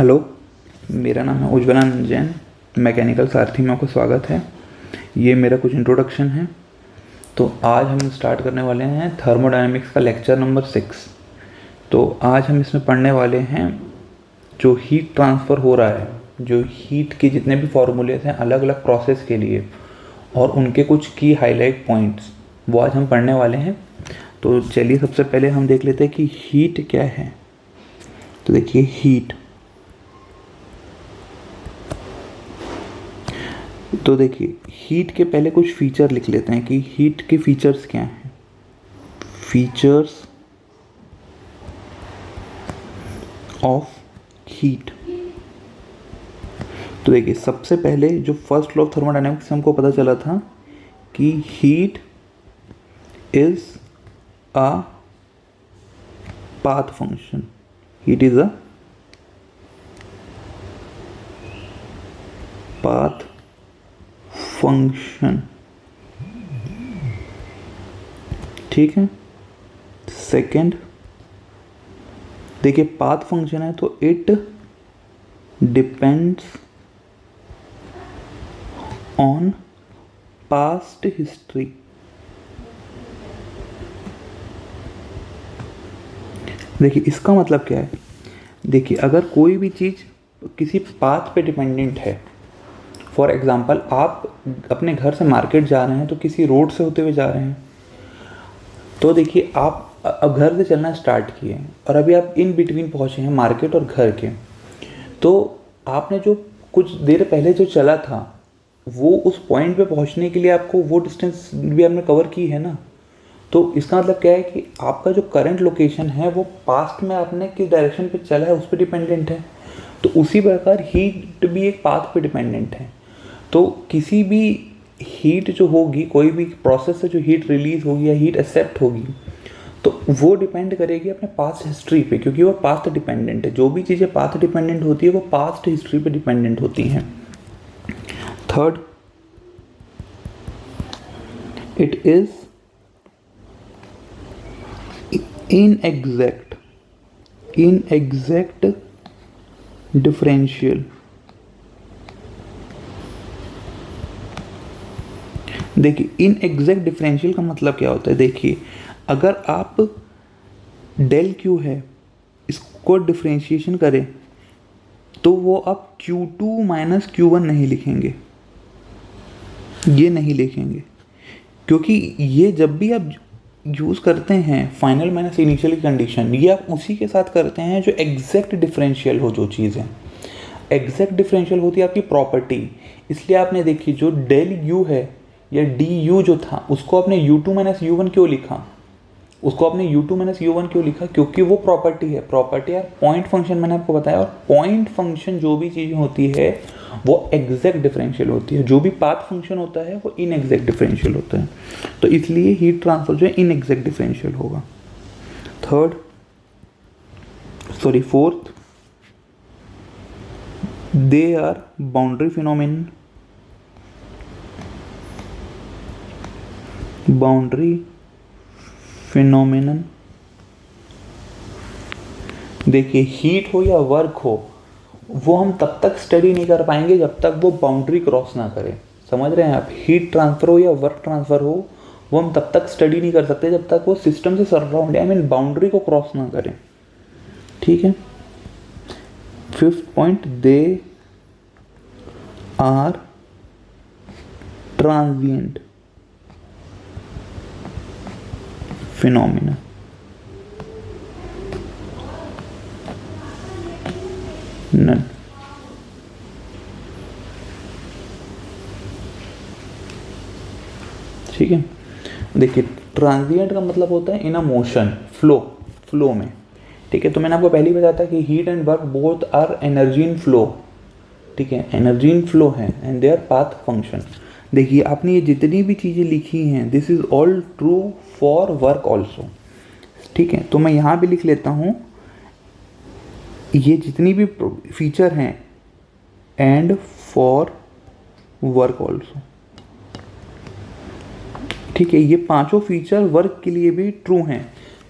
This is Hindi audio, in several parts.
हेलो, मेरा नाम है उज्ज्वलानंद जैन। मैकेनिकल सारथी में आपको स्वागत है। ये मेरा कुछ इंट्रोडक्शन है। तो आज हम स्टार्ट करने वाले हैं थर्मोडायनेमिक्स का लेक्चर नंबर 6। तो आज हम इसमें पढ़ने वाले हैं जो हीट ट्रांसफ़र हो रहा है, जो हीट के जितने भी फॉर्मूलेस हैं अलग अलग प्रोसेस के लिए और उनके कुछ की हाईलाइट पॉइंट्स, वो आज हम पढ़ने वाले हैं। तो चलिए सबसे पहले हम देख लेते हैं कि हीट क्या है। तो देखिए हीट, तो देखिए हीट के पहले कुछ फीचर लिख लेते हैं कि हीट के फीचर्स क्या हैं। Features of heat. तो देखिए सबसे पहले जो फर्स्ट लॉ ऑफ थर्मोडायनेमिक्स से हमको पता चला था कि heat is a path function. Heat is a path function, ठीक है। सेकंड, देखिए पाथ फंक्शन है तो it depends on past history. देखिए इसका मतलब क्या है। देखिए अगर कोई भी चीज़ किसी पाथ पे डिपेंडेंट है, फॉर एग्ज़ाम्पल आप अपने घर से मार्केट जा रहे हैं तो किसी रोड से होते हुए जा रहे हैं, तो देखिए आप अब घर से चलना स्टार्ट किए और अभी आप इन बिटवीन पहुँचे हैं मार्केट और घर के। तो आपने जो कुछ देर पहले जो चला था वो उस पॉइंट पे पहुँचने के लिए आपको वो डिस्टेंस भी आपने कवर की है ना। तो इसका मतलब क्या है कि आपका जो करंट लोकेशन है वो पास्ट में आपने किस डायरेक्शन पे चला है उस पर डिपेंडेंट है। तो उसी प्रकार हीट भी एक पाथ पे डिपेंडेंट है। तो किसी भी हीट जो होगी, कोई भी प्रोसेस से जो हीट रिलीज होगी या हीट एक्सेप्ट होगी, तो वो डिपेंड करेगी अपने पास्ट हिस्ट्री पे, क्योंकि वो पास्ट डिपेंडेंट है। जो भी चीज़ें पास्ट डिपेंडेंट होती है वो पास्ट हिस्ट्री पे डिपेंडेंट होती हैं। Third, it is inexact differential. देखिए इनएग्जैक्ट डिफरेंशियल का मतलब क्या होता है। देखिए अगर आप डेल क्यू है इसको डिफरेंशिएशन करें तो वो आप Q2 माइनस Q1 नहीं लिखेंगे, ये नहीं लिखेंगे, क्योंकि ये जब भी आप यूज़ करते हैं फाइनल माइनस इनिशियल कंडीशन, ये आप उसी के साथ करते हैं जो एग्जैक्ट डिफरेंशियल हो। जो चीज़ है एग्जैक्ट डिफरेंशियल होती है आपकी प्रॉपर्टी। इसलिए आपने देखी जो डेल यू है या डी यू जो था उसको आपने U2 माइनस U1 क्यों लिखा, उसको आपने U2 माइनस U1 क्यों लिखा, क्योंकि वो प्रॉपर्टी है। प्रॉपर्टी यार पॉइंट फंक्शन मैंने आपको बताया, और पॉइंट फंक्शन जो भी चीज़ होती है वो एग्जैक्ट डिफरेंशियल होती है। जो भी पाथ फंक्शन होता है वो इनएग्जैक्ट डिफरेंशियल होता है। तो इसलिए हीट ट्रांसफर जो है इनएग्जैक्ट डिफरेंशियल होगा। Fourth, they are boundary phenomenon. देखिए हीट हो या वर्क हो वो हम तब तक स्टडी नहीं कर पाएंगे जब तक वो बाउंड्री क्रॉस ना करे। समझ रहे हैं आप। हीट ट्रांसफर हो या वर्क ट्रांसफर हो वो हम तब तक स्टडी नहीं कर सकते जब तक वो सिस्टम से सराउंड आई मीन बाउंड्री को क्रॉस ना करें, ठीक है। Fifth point, they are transient phenomena. नन। ठीक है। देखिए ट्रांजिएंट का मतलब होता है इन अ मोशन, फ्लो में, ठीक है। तो मैंने आपको पहले ही बताया था कि heat and work both are energy in flow, ठीक है। एनर्जी इन फ्लो है and they are path function. देखिए आपने ये जितनी भी चीज़ें लिखी हैं this is all true for work also, ठीक है। तो मैं यहाँ भी लिख लेता हूँ ये जितनी भी फीचर हैं एंड फॉर वर्क ऑल्सो, ठीक है। ये पांचों फीचर वर्क के लिए भी ट्रू हैं।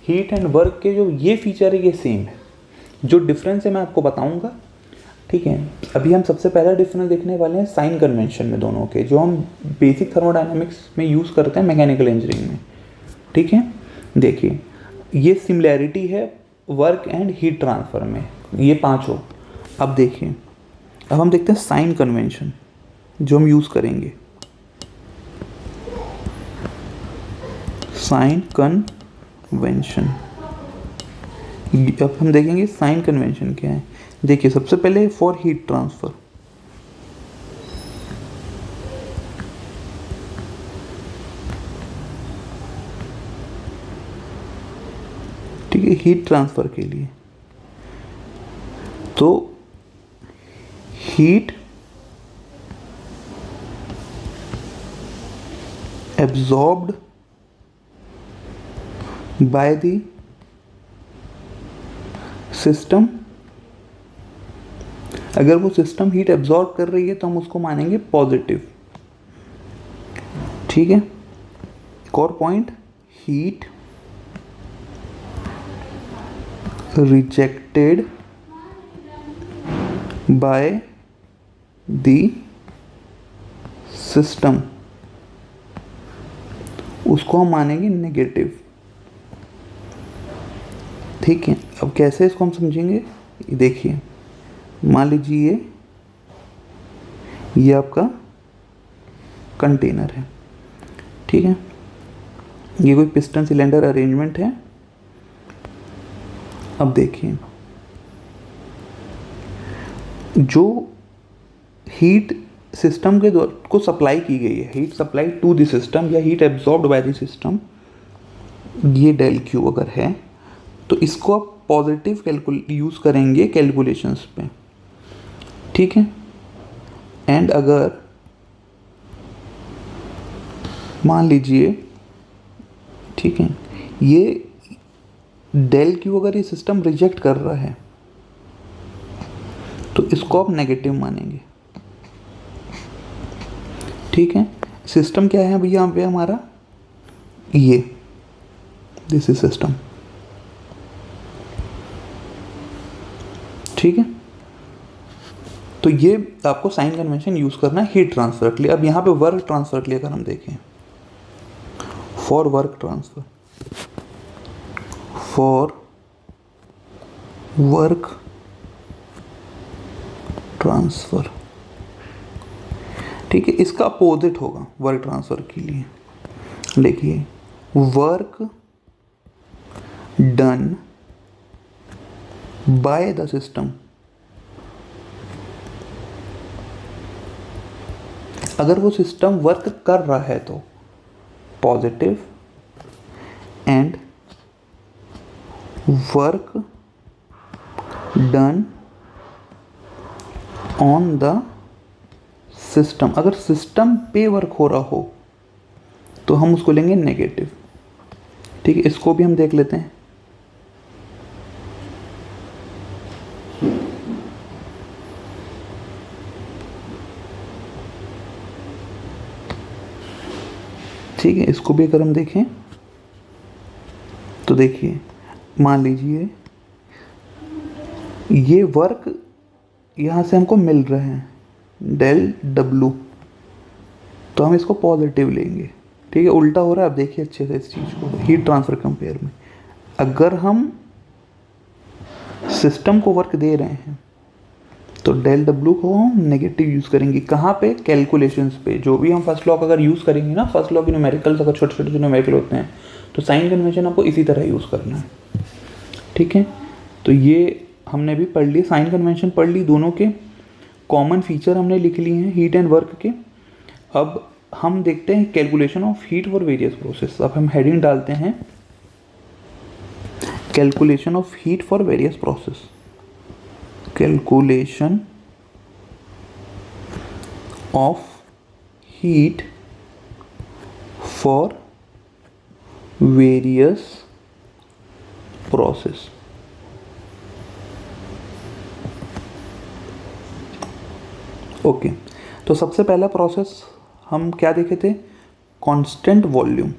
हीट एंड वर्क के जो ये फीचर है ये सेम है। जो डिफरेंस है मैं आपको बताऊंगा। ठीक है। अभी हम सबसे पहला डिफरेंस देखने वाले हैं साइन कन्वेंशन में दोनों के, जो हम बेसिक थर्मोडायनामिक्स में यूज़ करते हैं मैकेनिकल इंजीनियरिंग में। ठीक है, देखिए ये सिमिलैरिटी है वर्क एंड हीट ट्रांसफ़र में, ये पांचों। अब देखिए, अब हम देखते हैं साइन कन्वेंशन जो हम यूज़ करेंगे। साइन कन्वेंशन, अब हम देखेंगे साइन कन्वेंशन क्या है। देखिए सबसे पहले फॉर हीट ट्रांसफ़र, ठीक है, हीट ट्रांसफ़र के लिए तो heat absorbed by the system, अगर वो सिस्टम हीट एब्जॉर्ब कर रही है तो हम उसको मानेंगे पॉजिटिव। ठीक है, एक और point, heat rejected by the system, उसको हम मानेंगे नेगेटिव। ठीक है, अब कैसे इसको हम समझेंगे, देखिए मान लीजिए ये आपका कंटेनर है। ठीक है, ये कोई पिस्टन सिलेंडर अरेंजमेंट है। अब देखिए जो हीट सिस्टम के द्वारा को सप्लाई की गई है, heat supply to the system या heat absorbed by the system, ये डेल क्यू अगर है तो इसको आप पॉजिटिव यूज़ करेंगे कैलकुलेशंस पे। ठीक है, एंड अगर मान लीजिए, ठीक है, ये डेल क्यू अगर ये सिस्टम रिजेक्ट कर रहा है तो इसको आप नेगेटिव मानेंगे। ठीक है, सिस्टम क्या है भैया यहाँ पे हमारा, ये दिस इज सिस्टम। ठीक है, तो ये आपको साइन कन्वेंशन यूज़ करना है हीट ट्रांसफर के लिए। अब यहाँ पे वर्क ट्रांसफर के लिए अगर हम देखें, for work transfer, for work transfer, ठीक है, इसका अपोजिट होगा वर्क ट्रांसफर के लिए। देखिए work done by the system, अगर वो सिस्टम वर्क कर रहा है तो positive, and work done on the system, अगर सिस्टम पे वर्क हो रहा हो तो हम उसको लेंगे नेगेटिव। ठीक है, इसको भी हम देख लेते हैं। ठीक है, इसको भी अगर हम देखें तो देखिए मान लीजिए ये वर्क यहाँ से हमको मिल रहे हैं डेल डब्लू, तो हम इसको पॉजिटिव लेंगे। ठीक है, उल्टा हो रहा है, आप देखिए अच्छे से इस चीज़ को हीट ट्रांसफर कंपेयर में। अगर हम सिस्टम को वर्क दे रहे हैं तो डेल डब्लू को हम नेगेटिव यूज़ करेंगे। कहाँ पे, कैलकुलेशंस पे। जो भी हम फर्स्ट लॉ का अगर यूज़ करेंगे ना, फर्स्ट लॉ के न्यूमेरिकल्स अगर छोटे छोटे जो न्यूमेरिकल होते हैं तो साइन कन्वेंशन आपको इसी तरह यूज़ करना है। ठीक है, तो ये हमने भी पढ़ ली, साइन कन्वेंशन पढ़ ली, दोनों के कॉमन फीचर हमने लिख लिए हैं हीट एंड वर्क के। अब हम देखते हैं calculation of heat for various process. अब हम हेडिंग डालते हैं calculation of heat for various process, calculation of heat for various process. Okay, तो सबसे पहला प्रोसेस हम क्या देखे थे, कांस्टेंट वॉल्यूम।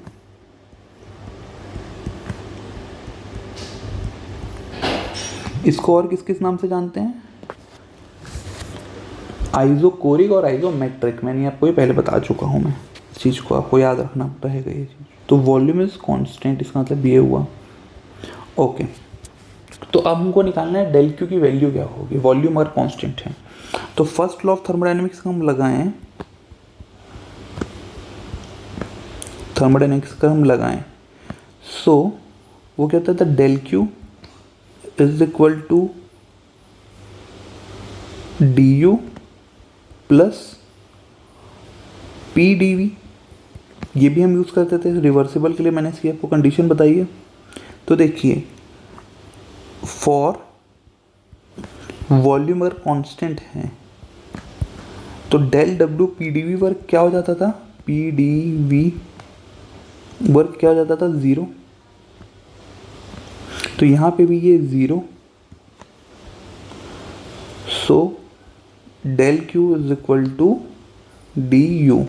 इसको और किस किस नाम से जानते हैं, आइसोकोरिक और आइसोमेट्रिक, मैंने आपको ये पहले बता चुका हूँ मैं, इस चीज़ को आपको याद रखना रहेगा ये चीज़। तो वॉल्यूम इज कांस्टेंट, इसका मतलब ये हुआ। ओके, तो अब हमको निकालना है डेल क्यू की वैल्यू क्या होगी, वॉल्यूम अगर कांस्टेंट है। तो फर्स्ट लॉ ऑफ थर्मोडायनेमिक्स का हम लगाएं, थर्मोडायनेमिक्स का हम लगाएं, सो वो क्या होता था, del Q is equal to D U plus P D V. ये भी हम यूज़ करते थे रिवर्सिबल के लिए, मैंने इसकी आपको कंडीशन बताई है। तो देखिए, फॉर वॉल्यूम अगर कांस्टेंट है तो del W P D V work क्या हो जाता था, पी डी वी वर्क क्या हो जाता था, 0। तो यहाँ पे भी ये 0। So del Q is equal to D U.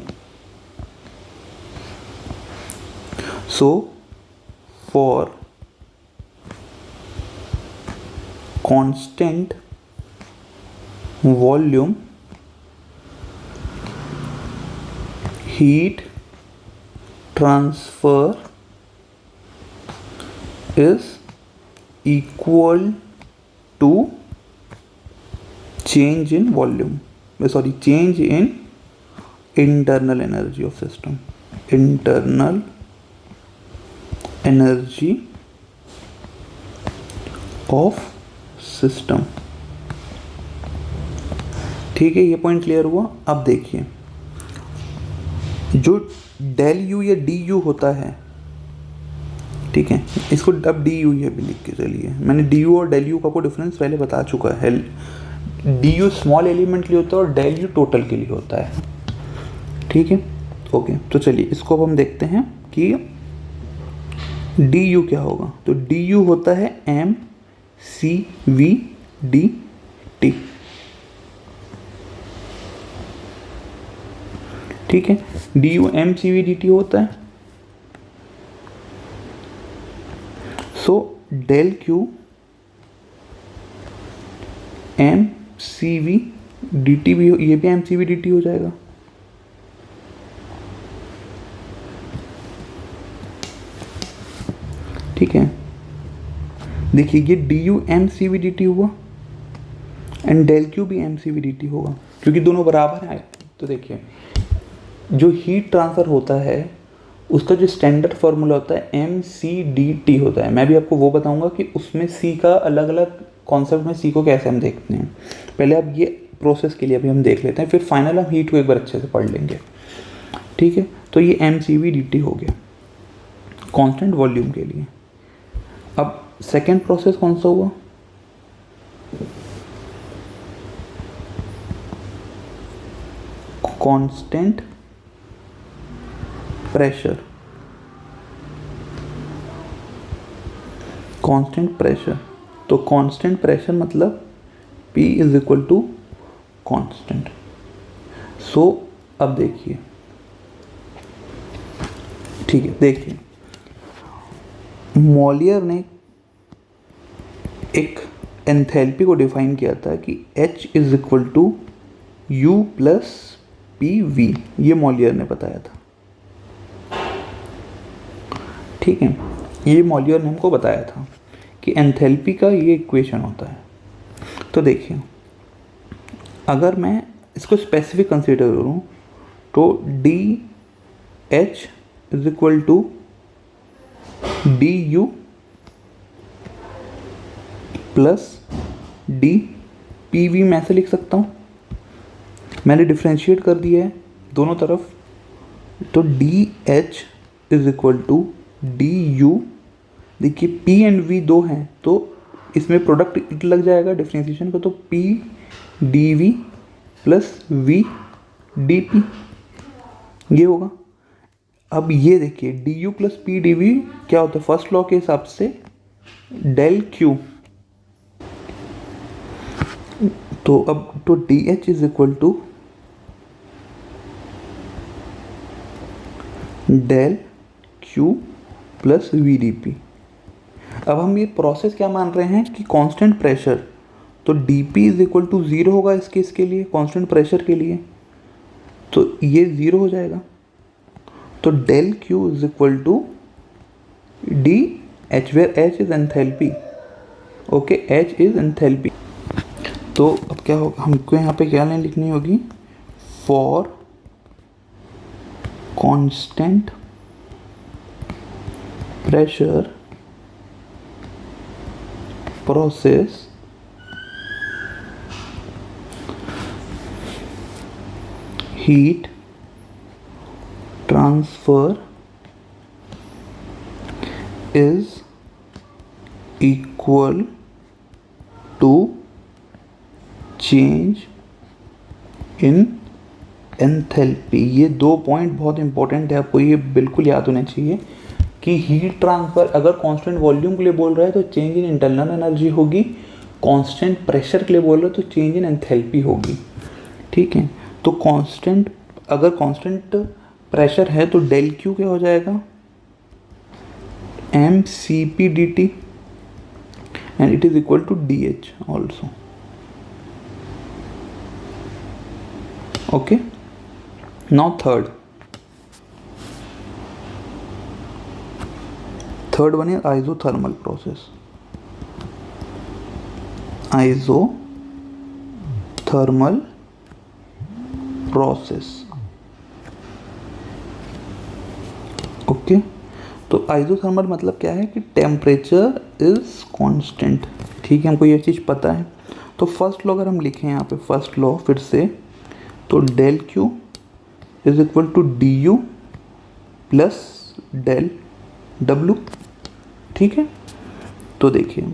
So for constant volume heat transfer is equal to change in volume, change in internal energy of system, internal energy of system। ठीक है, ये पॉइंट क्लियर हुआ। अब देखिए, जो डेल यू या डी यू होता है, ठीक है, इसको अब डी यू ही भी लिख के चलिए, मैंने डी यू और डेल यू का आपको डिफरेंस पहले बता चुका है। डी यू स्मॉल एलिमेंट के लिए होता है और डेल यू टोटल के लिए होता है, ठीक है। ओके, तो चलिए इसको अब हम देखते हैं कि डी यू क्या होगा। तो डी यू होता है M C V D T, ठीक है। D U M C V D T होता है। So del Q M C V D T भी, ये भी M C V D T हो जाएगा। ठीक है, देखिए ये D U M C V D T हुआ एंड डेल क्यू भी M C V D T होगा, क्योंकि दोनों बराबर हैं। तो देखिए, जो हीट ट्रांसफ़र होता है उसका जो स्टैंडर्ड फार्मूला होता है एम सी डी टी होता है। मैं भी आपको वो बताऊंगा कि उसमें सी का अलग अलग कॉन्सेप्ट में सी को कैसे हम देखते हैं। पहले अब ये प्रोसेस के लिए अभी हम देख लेते हैं, फिर फाइनल हम हीट को एक बार अच्छे से पढ़ लेंगे, ठीक है। तो ये M C V D T हो गया कांस्टेंट वॉल्यूम के लिए। अब सेकेंड प्रोसेस कौन सा हुआ, कांस्टेंट प्रेशर। कांस्टेंट प्रेशर, तो कांस्टेंट प्रेशर मतलब P is equal to constant. So अब देखिए, ठीक है, देखिए मॉलियर ने एक एंथैल्पी को डिफाइन किया था कि H is equal to U plus P V, ये मॉलियर ने बताया था, ठीक है। ये मॉलियर ने हमको बताया था कि एंथैल्पी का ये इक्वेशन होता है। तो देखिए, अगर मैं इसको स्पेसिफिक कंसीडर करूँ तो D H is equal to D U plus D P V मैं ऐसे लिख सकता हूँ। मैंने डिफ्रेंशिएट कर दिया है दोनों तरफ, तो D H is equal to D U, देखिए पी एंड वी दो हैं तो इसमें प्रोडक्ट लग जाएगा डिफ्रेंशिएशन का, तो P D V plus V D P ये होगा। अब ये देखिए D U plus P D V क्या होता है, फर्स्ट लॉ के हिसाब से डेल क्यू। तो अब तो D H is equal to del Q plus V D P. अब हम ये प्रोसेस क्या मान रहे हैं कि कांस्टेंट प्रेशर तो dp इज इक्वल टू 0 होगा इस केस के लिए, कांस्टेंट प्रेशर के लिए, तो ये 0 हो जाएगा। तो del Q is equal to D H, where H is enthalpy. Okay, H is enthalpy. तो अब क्या होगा, हमको यहाँ पे क्या लाइन लिखनी होगी, for constant pressure process heat transfer is equal to change in enthalpy. ये दो पॉइंट बहुत इंपॉर्टेंट है, आपको ये बिल्कुल याद होना चाहिए कि हीट ट्रांसफ़र अगर कांस्टेंट वॉल्यूम के लिए बोल रहा है तो चेंज इन इंटरनल एनर्जी होगी, कांस्टेंट प्रेशर के लिए बोल रहा है तो चेंज इन एंथैल्पी होगी। ठीक है, तो कांस्टेंट, अगर कांस्टेंट प्रेशर है तो डेल क्यू क्या हो जाएगा, mcp dt and it is equal to dh also. Okay, now third one is isothermal process. Isothermal process. Okay, तो आइसोथर्मल मतलब क्या है कि टेम्परेचर इज कांस्टेंट। ठीक है, हमको ये चीज़ पता है। तो फर्स्ट लॉ अगर हम लिखें यहाँ पे, फर्स्ट लॉ फिर से, तो del Q is equal to D U plus del W. ठीक है, तो देखिए,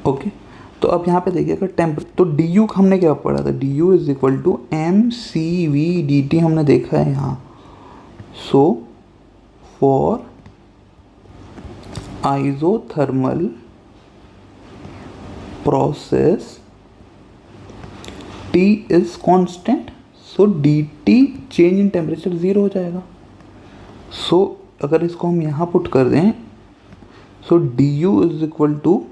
ओके, तो अब यहाँ पे देखिए अगर तो डी यू हमने क्या पढ़ा था, D U is equal to M C V D T हमने देखा है यहाँ। So for isothermal process T is constant, so dt change in temperature 0 हो जाएगा। सो अगर इसको हम यहाँ पुट कर दें, so du is equal to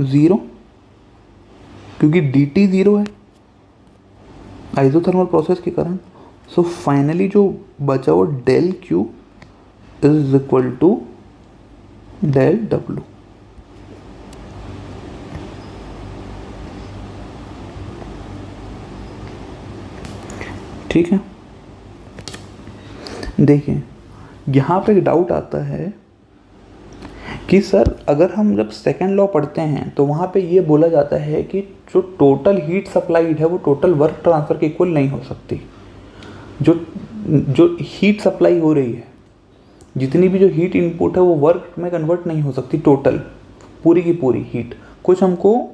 zero, क्योंकि dt 0 है आइसोथर्मल प्रोसेस के कारण। सो फाइनली जो बचा वो del Q is equal to del W. ठीक है, देखिए यहाँ पे एक डाउट आता है कि सर अगर हम जब सेकेंड लॉ पढ़ते हैं तो वहाँ पे ये बोला जाता है कि जो टोटल हीट सप्लाइड है वो टोटल वर्क ट्रांसफ़र के इक्वल नहीं हो सकती। जो हीट सप्लाई हो रही है, जितनी भी जो हीट इनपुट है वो वर्क में कन्वर्ट नहीं हो सकती, टोटल पूरी की पूरी हीट, कुछ हमको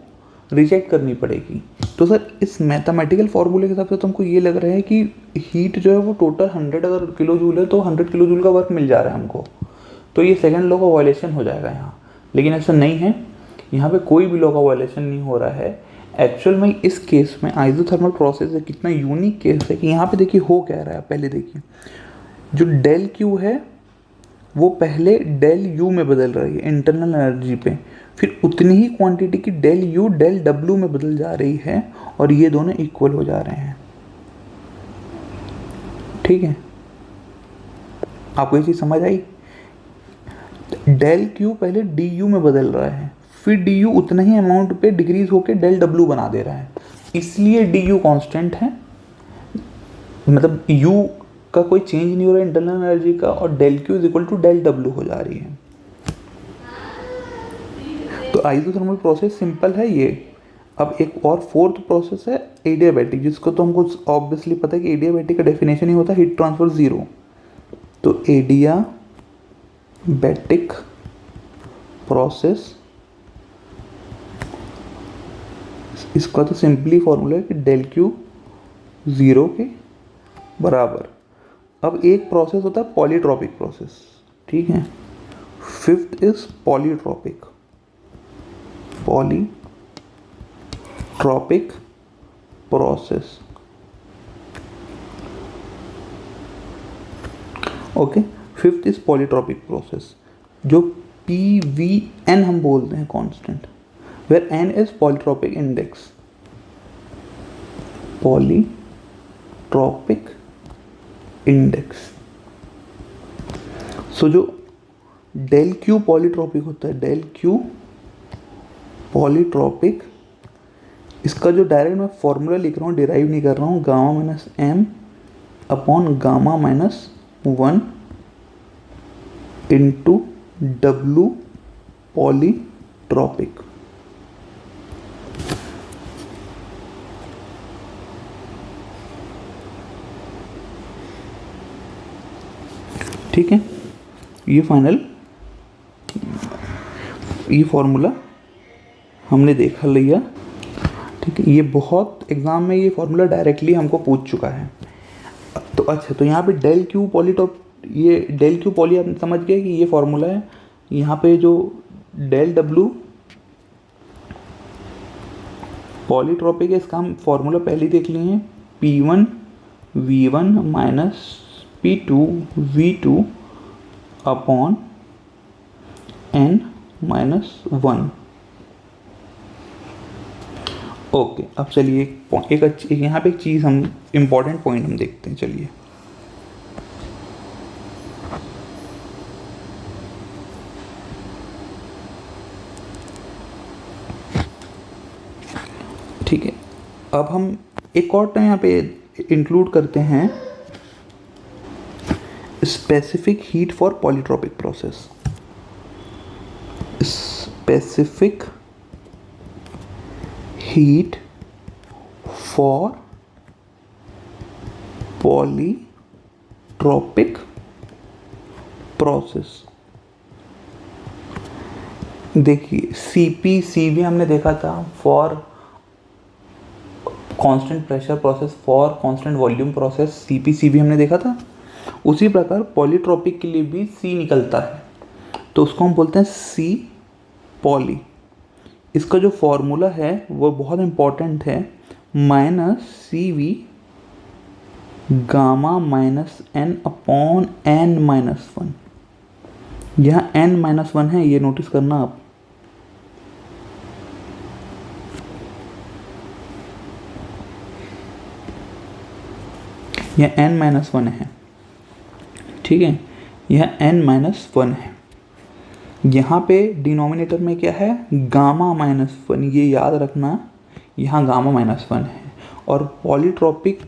रिजेक्ट करनी पड़ेगी। तो सर इस मैथमेटिकल फॉर्मूले के हिसाब से तो हमको ये लग रहा है कि हीट जो है वो टोटल 100 अगर किलो जूल है तो 100 किलो जूल का वर्क मिल जा रहा है हमको, तो ये सेकंड लॉ का वायलेशन हो जाएगा यहाँ। लेकिन ऐसा नहीं है, यहाँ पे कोई भी लॉ का वायलेशन नहीं हो रहा है। एक्चुअल में इस केस में आइसोथर्मल प्रोसेस है, कितना यूनिक केस है कि यहाँ पे देखिए हो क्या रहा है। पहले देखिए जो डेल क्यू है वो पहले डेल यू में बदल रही है इंटरनल एनर्जी पे, फिर उतनी ही क्वांटिटी की डेल यू डेल डब्ल्यू में बदल जा रही है और ये दोनों इक्वल हो जा रहे हैं। ठीक है, आपको ये चीज़ समझ आई? डेल क्यू पहले डी यू में बदल रहा है, फिर डी यू उतना ही अमाउंट पे डिक्रीज होकर डेल डब्ल्यू बना दे रहा है, इसलिए डी यू कॉन्स्टेंट है, मतलब यू का कोई चेंज नहीं हो रहा है इंटरनल एनर्जी का, और del Q is equal to del W हो जा रही है। तो आइसोथर्मल प्रोसेस सिंपल है ये। अब एक और फोर्थ प्रोसेस है एडियाबैटिक, जिसको तो हमको ऑब्वियसली पता है कि एडियाबैटिक का डेफिनेशन ही होता है हीट ट्रांसफर ज़ीरो। तो एडियाबैटिक प्रोसेस, इसका तो सिंपली फॉर्मूला है कि डेल क्यू ज़ीरो के बराबर। अब एक प्रोसेस होता है पॉलीट्रॉपिक प्रोसेस, ठीक है। Fifth is polytropic process, okay. Fifth is polytropic process, जो PVN हम बोलते हैं constant, where N is polytropic index, polytropic index. So जो डेल क्यू पॉलीट्रॉपिक होता है, डेल क्यू पॉलीट्रॉपिक, इसका जो डायरेक्ट मैं फॉर्मूला लिख रहा हूँ, डिराइव नहीं कर रहा हूँ, gamma minus M upon gamma minus 1 into W polytropic. ठीक है, ये फाइनल, ये फॉर्मूला हमने देखा लिया। ठीक है, ये बहुत एग्जाम में ये फॉर्मूला डायरेक्टली हमको पूछ चुका है। तो अच्छा, तो यहाँ पे डेल क्यू ये डेल क्यू पॉली आप समझ गए कि ये फॉर्मूला है। यहाँ पे जो डेल डब्लू पॉलीट्रॉपिक है, इसका हम फॉर्मूला पहले ही देख लिए हैं, P1 V1 minus P2 V2 upon N minus 1। Okay, अब चलिए यहाँ पे एक चीज़ हम इम्पॉर्टेंट पॉइंट हम देखते हैं। चलिए, ठीक है, अब हम एक और टर्म यहाँ पे इंक्लूड करते हैं, specific heat for polytropic process. Specific heat for polytropic process. देखिए, CP CV हमने देखा था for constant pressure process, for constant volume process, CP CV हमने देखा था। उसी प्रकार पॉलीट्रॉपिक के लिए भी C निकलता है, तो उसको हम बोलते हैं C पॉली। इसका जो फॉर्मूला है वो बहुत इम्पॉर्टेंट है, -CV gamma minus N upon N minus 1। यहाँ N माइनस 1 है, ये नोटिस करना आप। यह N माइनस 1 है, ठीक है, यह N माइनस 1 है। यहाँ पे डिनोमिनेटर में क्या है, गामा माइनस 1, ये याद रखना, यहाँ गामा माइनस 1 है। और पॉलीट्रॉपिक,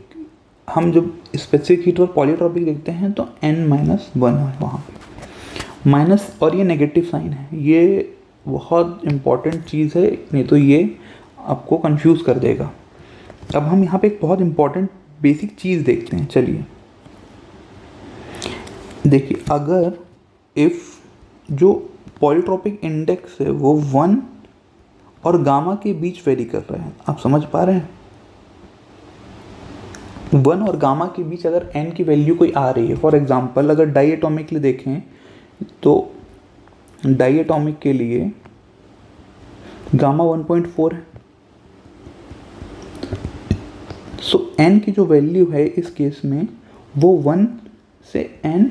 हम जब स्पेसिफिक हीट और पॉलीट्रॉपिक देखते हैं तो N माइनस 1 है वहाँ पे माइनस, और ये नेगेटिव साइन है। ये बहुत इम्पॉर्टेंट चीज़ है, नहीं तो ये आपको कंफ्यूज कर देगा। अब हम यहाँ पे एक बहुत इम्पॉर्टेंट बेसिक चीज़ देखते हैं। चलिए देखिए, अगर इफ़ जो पॉलीट्रॉपिक इंडेक्स है वो 1 और गामा के बीच वेरी कर रहे हैं, आप समझ पा रहे हैं, 1 और गामा के बीच अगर N की वैल्यू कोई आ रही है, फॉर एग्जांपल अगर डाईएटॉमिक के लिए देखें तो डाईएटॉमिक के लिए गामा 1.4 है। सो N की जो वैल्यू है इस केस में वो 1 से N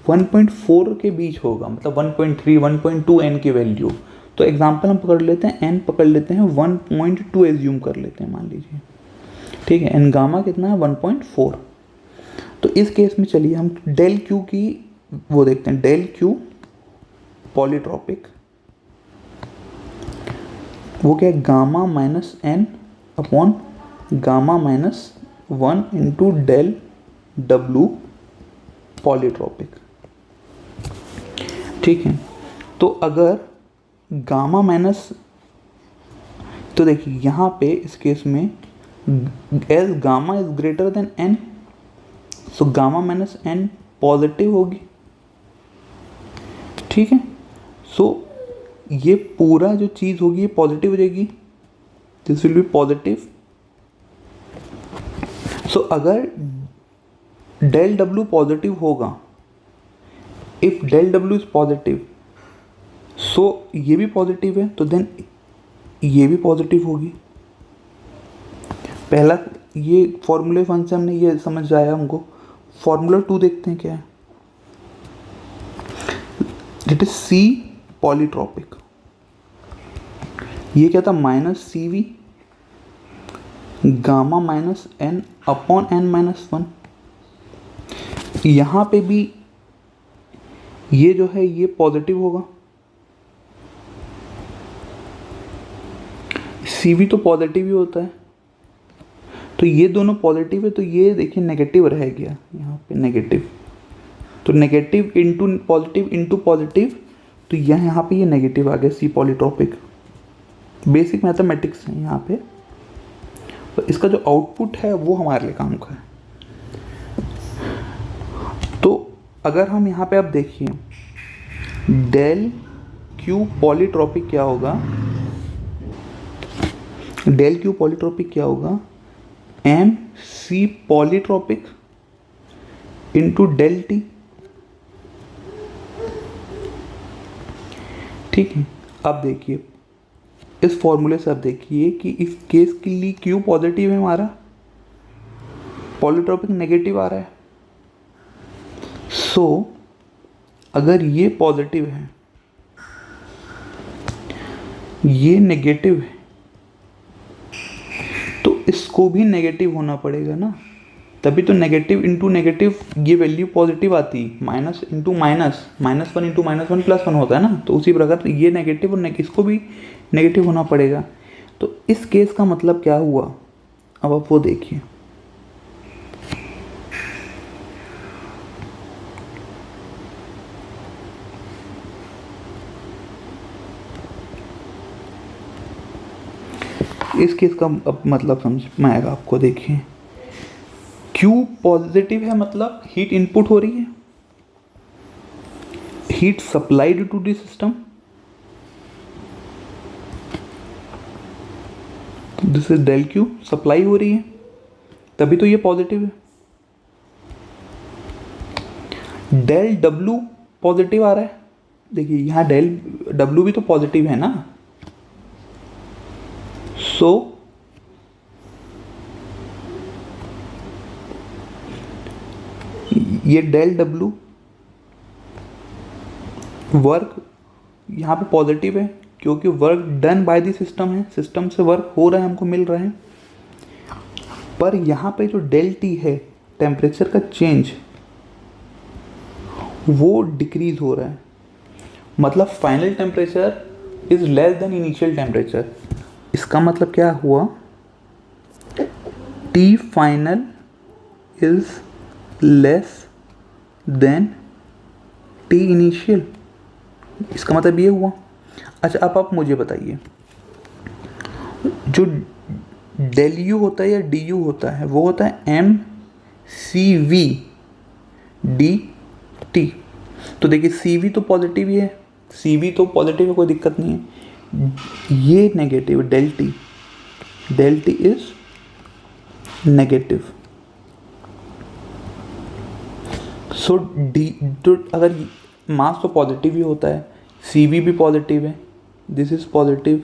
1.4 के बीच होगा, मतलब 1.3 1.2 N की वैल्यू। तो एग्जांपल हम पकड़ लेते हैं, N पकड़ लेते हैं 1.2 एज्यूम कर लेते हैं, मान लीजिए, ठीक है। N गामा कितना है, 1.4। तो इस केस में चलिए हम डेल क्यू की वो देखते हैं, डेल क्यू पॉलीट्रॉपिक वो क्या है, gamma minus N upon gamma minus 1 into del W polytropic, ठीक है। तो अगर गामा माइनस, तो देखिए यहाँ पे इस केस में as gamma is greater than N, so gamma minus N positive होगी, ठीक है। सो ये पूरा जो चीज़ होगी ये पॉजिटिव हो जाएगी, this will be positive. So अगर डेल W पॉजिटिव होगा, if del W is positive, so ये भी पॉजिटिव है, तो देन ये भी पॉजिटिव होगी। पहला ये फॉर्मूले 1 से हमने ये समझ आया हमको। फॉर्मूला 2 देखते हैं क्या है। It is C polytropic. ये क्या था, minus C V gamma minus N upon N minus one. यहाँ पे भी ये जो है ये पॉजिटिव होगा, सी वी तो पॉजिटिव ही होता है, तो ये दोनों पॉजिटिव है, तो ये देखिए नेगेटिव रह गया यहाँ पे नेगेटिव, तो नेगेटिव इंटू पॉजिटिव, तो यहाँ पे ये नेगेटिव आ गया, सी पॉलीट्रॉपिक। बेसिक मैथमेटिक्स है यहाँ पे, तो इसका जो आउटपुट है वो हमारे लिए काम का है। तो अगर हम यहाँ पे अब देखिए डेल क्यू पॉलीट्रॉपिक क्या होगा, डेल क्यू पॉलीट्रॉपिक क्या होगा, M C polytropic into del T. ठीक है, अब देखिए इस फॉर्मूले से, अब देखिए कि इस केस के लिए क्यू पॉजिटिव है, हमारा पॉलीट्रॉपिक नेगेटिव आ रहा है। सो अगर ये पॉजिटिव है, ये नेगेटिव है, तो इसको भी नेगेटिव होना पड़ेगा ना, तभी तो नेगेटिव इंटू नेगेटिव ये वैल्यू पॉजिटिव आती, minus into minus, minus one into minus one plus one होता है ना, तो उसी प्रकार ये नेगेटिव और इसको भी नेगेटिव होना पड़ेगा। तो इस केस का मतलब क्या हुआ, अब आप वो देखिए, इस केस का अब मतलब समझ में आएगा आपको। देखिए Q पॉजिटिव है, मतलब हीट इनपुट हो रही है, heat supplied to the system, this is del Q, supply हो रही है, तभी तो ये पॉजिटिव है। डेल डब्ल्यू पॉजिटिव आ रहा है, देखिए यहाँ डेल डब्ल्यू भी तो पॉजिटिव है ना, सो ये डेल डब्ल्यू वर्क यहाँ पे पॉजिटिव है, क्योंकि work done by the system है, सिस्टम से वर्क हो रहा है, हमको मिल रहा है। पर यहाँ पे जो डेल टी है, टेम्परेचर का चेंज, वो डिक्रीज हो रहा है, मतलब final temperature is less than initial temperature. इसका मतलब क्या हुआ, T final is less than T initial, इसका मतलब ये हुआ। अच्छा, अब आप मुझे बताइए, जो डेल यू होता है या डी यू होता है, वो होता है M C V D T. तो देखिए सी वी तो पॉजिटिव ही है, सी वी तो पॉजिटिव है, कोई दिक्कत नहीं है। ये negative, del T is negative. So D, तो अगर मास तो पॉजिटिव ही होता है, सी वी भी पॉजिटिव है, दिस इज पॉजिटिव,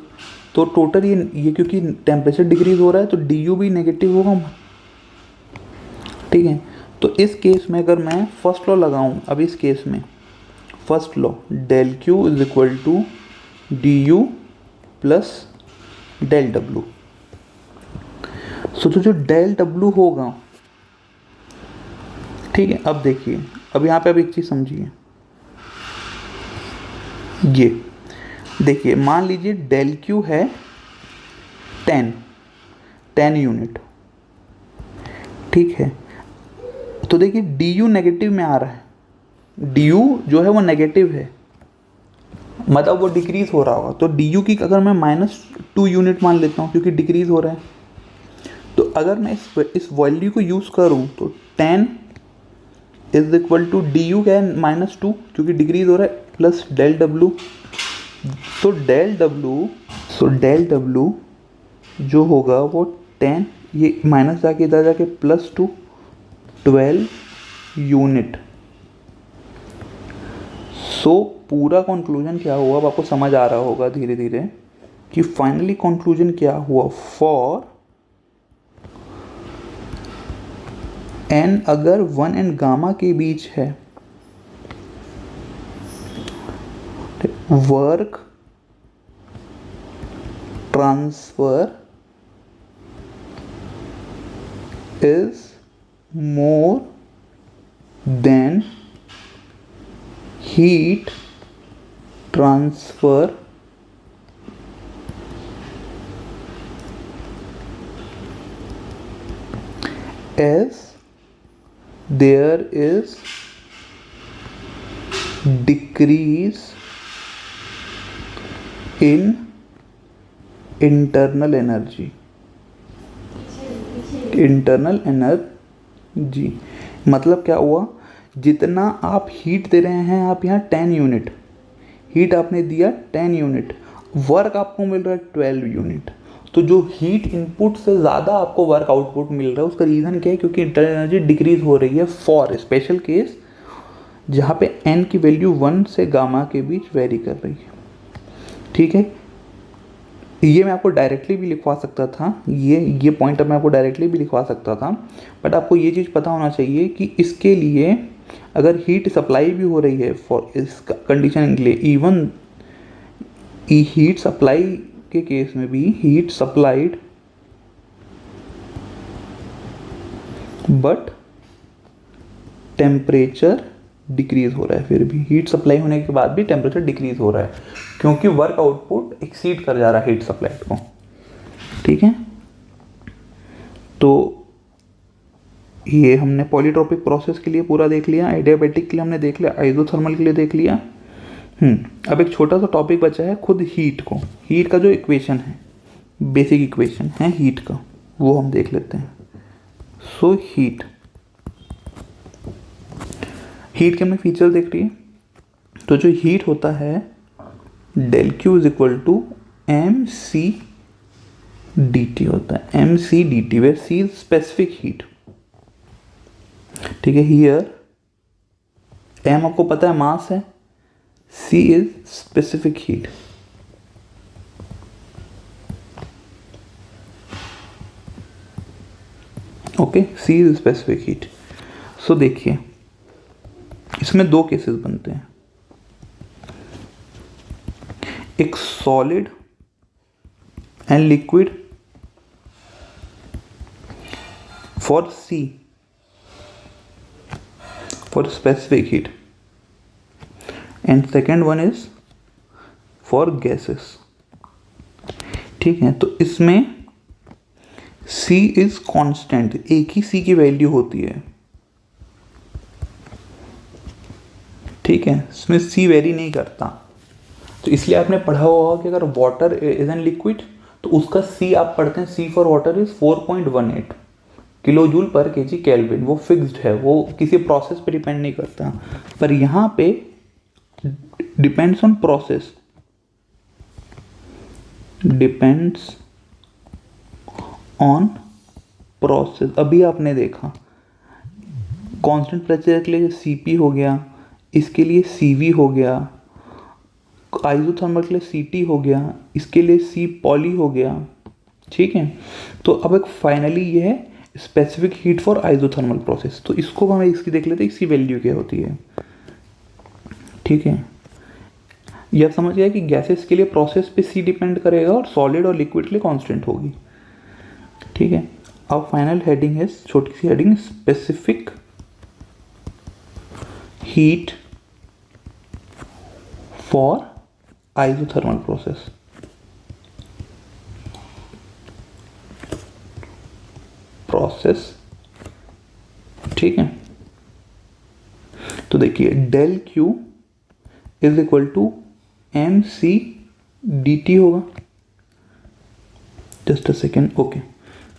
तो टोटल ये क्योंकि टेम्परेचर डिक्रीज हो रहा है, तो डी यू भी नेगेटिव होगा। ठीक है, तो इस केस में अगर मैं फर्स्ट लॉ लगाऊं, अब इस केस में first law, del Q is equal to D U plus del W. सोचो जो डेल डब्ल्यू होगा, ठीक है, अब देखिए, अब यहाँ पे अब एक चीज़ समझिए, ये देखिए मान लीजिए डेल क्यू है 10 यूनिट, ठीक है, तो देखिए डी यू नेगेटिव में आ रहा है, डी यू जो है वो नेगेटिव है, मतलब वो डिक्रीज हो रहा होगा, तो डी यू की अगर मैं -2 यूनिट मान लेता हूँ, क्योंकि डिक्रीज हो रहा है, तो अगर मैं इस वैल्यू को यूज़ करूँ तो 10 is equal to D U क्या है -2, क्योंकि डिक्रीज हो रहा है, प्लस डेल डब्ल्यू। तो डेल डब्ल्यू जो होगा वो 10, ये माइनस जाके इधर जाके +2, 12 यूनिट। सो पूरा कंक्लूजन क्या हुआ, अब आपको समझ आ रहा होगा धीरे धीरे कि फाइनली कंक्लूजन क्या हुआ, फॉर n अगर 1 एंड गामा के बीच है, work transfer is more than heat transfer as there is decrease in internal energy. Internal energy मतलब क्या हुआ, जितना आप हीट दे रहे हैं, आप यहाँ 10 यूनिट हीट आपने दिया, 10 यूनिट वर्क आपको मिल रहा है 12 यूनिट। तो जो हीट इनपुट से ज़्यादा आपको वर्क आउटपुट मिल रहा है, उसका रीज़न क्या है? क्योंकि इंटरनल एनर्जी डिक्रीज हो रही है फॉर स्पेशल केस जहाँ पे एन की वैल्यू 1 से गामा के बीच वेरी कर रही है। ठीक है, ये मैं आपको डायरेक्टली भी लिखवा सकता था, ये पॉइंट मैं आपको डायरेक्टली भी लिखवा सकता था, बट आपको ये चीज़ पता होना चाहिए कि इसके लिए अगर हीट सप्लाई भी हो रही है फॉर इस कंडीशन के लिए, इवन हीट सप्लाई के केस में भी heat supplied but temperature decrease हो रहा है, फिर भी हीट सप्लाई होने के बाद भी टेम्परेचर डिक्रीज हो रहा है क्योंकि वर्क आउटपुट एक्सीड कर जा रहा है हीट सप्लाई को। ठीक है, तो ये हमने पॉलीट्रोपिक प्रोसेस के लिए पूरा देख लिया, एडियाबैटिक के लिए हमने देख लिया, आइसोथर्मल के लिए देख लिया। अब एक छोटा सा टॉपिक बचा है खुद हीट को, हीट का जो इक्वेशन है, बेसिक इक्वेशन है हीट का, वो हम देख लेते हैं। सो हीट के हमने फीचर देख लिए। तो जो हीट होता है del Q is equal to M C D T होता है, M C D T, where C is specific heat. ठीक है, हियर एम आपको पता है मास है, C is specific heat. Okay, C is specific heat. So देखिए इसमें दो केसेस बनते हैं, एक solid and liquid for C for specific heat, and second one is for gases. ठीक है, तो इसमें C इज कांस्टेंट, एक ही C की वैल्यू होती है। ठीक है, इसमें C वेरी नहीं करता, तो इसलिए आपने पढ़ा होगा कि अगर वाटर इज एन लिक्विड तो उसका C आप पढ़ते हैं, C for water is 4.18 kilo joule पर केजी केल्विन, वो फिक्स्ड है, वो किसी प्रोसेस पे डिपेंड नहीं करता। पर यहाँ पे depends on process, depends on process. अभी आपने देखा कांस्टेंट प्रेशर के लिए Cp हो गया, इसके लिए Cv हो गया, आइसोथर्मल के लिए Ct हो गया, इसके लिए C पॉली हो गया। ठीक है, तो अब एक फाइनली ये है specific heat for isothermal process. तो इसको हम इसकी देख लेते हैं, इसकी वैल्यू क्या होती है। ठीक है, ये आप समझ गया कि गैसेस के लिए प्रोसेस पे C डिपेंड करेगा और सॉलिड और लिक्विड के लिए कांस्टेंट होगी। ठीक है, अब फाइनल हेडिंग है, छोटी सी heading, specific heat for isothermal process. ठीक है, तो देखिए del Q is equal to M C D T होगा, जस्ट अ सेकेंड, ओके,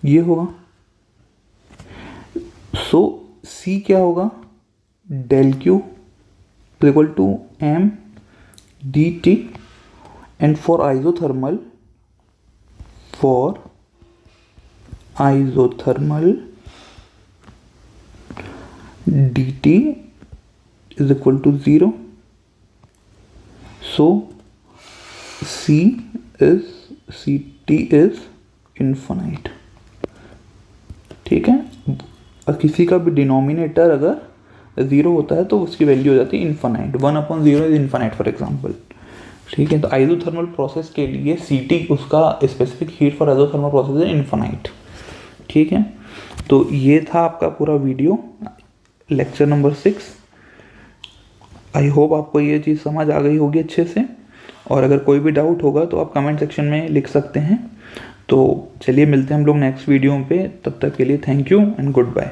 ये होगा। सो C क्या होगा, del Q is equal to M D T, and for isothermal dt is equal to 0. So Ct is infinite. ठीक है, और किसी का भी डिनोमिनेटर अगर 0 होता है तो उसकी वैल्यू हो जाती है infinite, 1/0 is infinite for example. ठीक है, तो आइसोथर्मल प्रोसेस के लिए सीटी उसका specific heat for isothermal process है इन्फिनाइट। ठीक है, तो ये था आपका पूरा video, lecture number 6। I hope आपको ये चीज़ समझ आ गई होगी अच्छे से, और अगर कोई भी डाउट होगा तो आप कमेंट सेक्शन में लिख सकते हैं। तो चलिए मिलते हैं हम लोग नेक्स्ट वीडियो पे, तब तक के लिए thank you and good bye.